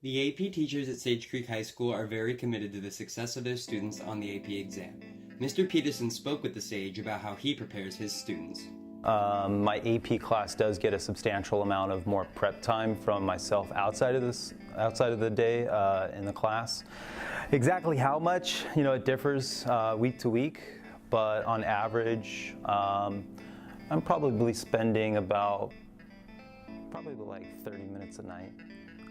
The AP teachers at Sage Creek High School are very committed to the success of their students on the AP exam. Mr. Peterson spoke with the Sage about how he prepares his students. My AP class does get a substantial amount of more prep time from myself outside of the day in the class. Exactly how much, it differs week to week, but on average, I'm probably spending probably like 30 minutes a night,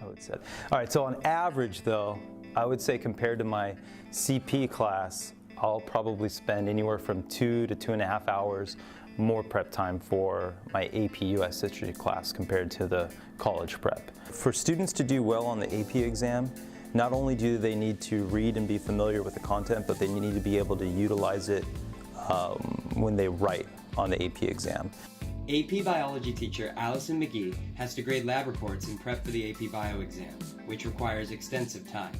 I would say. All right, so on average though, I would say compared to my CP class, I'll probably spend anywhere from 2 to 2.5 hours more prep time for my AP US History class compared to the college prep. For students to do well on the AP exam, not only do they need to read and be familiar with the content, but they need to be able to utilize it when they write on the AP exam. AP biology teacher Allison McGee has to grade lab reports and prep for the AP bio exam, which requires extensive time.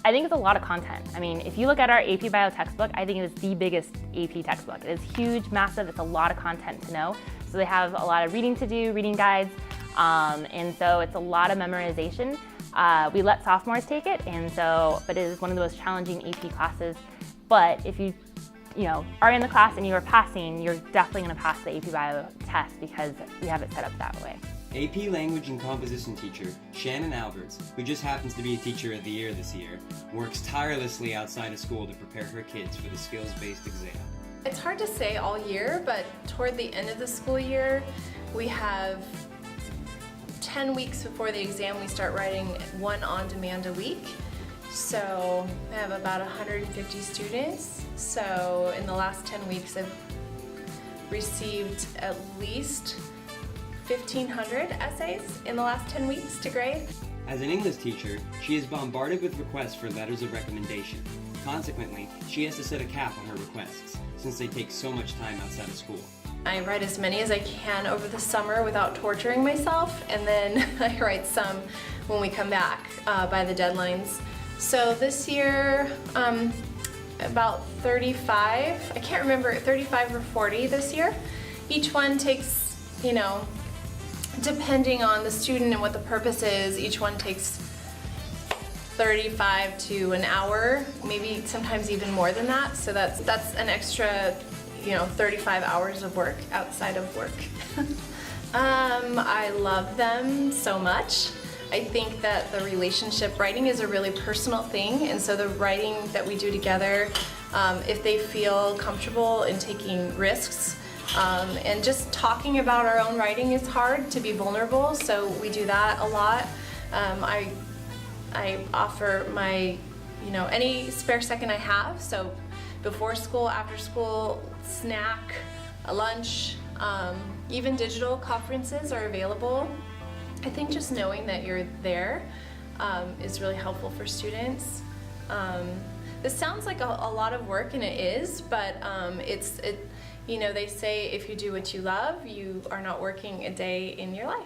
I think it's a lot of content. I mean, if you look at our AP Bio textbook, I think it is the biggest AP textbook. It is huge, massive, it's a lot of content to know. So they have a lot of reading to do, reading guides, and so it's a lot of memorization. We let sophomores take it, but it is one of the most challenging AP classes. But if you are in the class and you are passing, you're definitely gonna pass the AP Bio test because we have it set up that way. AP Language and Composition teacher Shannon Alberts, who just happens to be a Teacher of the Year this year, works tirelessly outside of school to prepare her kids for the skills-based exam. It's hard to say all year, but toward the end of the school year, we have 10 weeks before the exam, we start writing one on-demand a week. So I have about 150 students. So in the last 10 weeks, I've received at least 1,500 essays in the last 10 weeks to grade. As an English teacher, she is bombarded with requests for letters of recommendation. Consequently, she has to set a cap on her requests, since they take so much time outside of school. I write as many as I can over the summer without torturing myself, and then I write some when we come back by the deadlines. So this year, about 35, I can't remember, 35 or 40 this year. Each one takes, depending on the student and what the purpose is, each one takes 35 to an hour, maybe sometimes even more than that. So that's an extra, 35 hours of work outside of work. I love them so much. I think that the relationship writing is a really personal thing, and so the writing that we do together, if they feel comfortable in taking risks, and just talking about our own writing is hard, to be vulnerable, so we do that a lot. I offer my, any spare second I have, so before school, after school, snack, a lunch, even digital conferences are available. I think just knowing that you're there is really helpful for students. This sounds like a lot of work, and it is, but they say if you do what you love, you are not working a day in your life.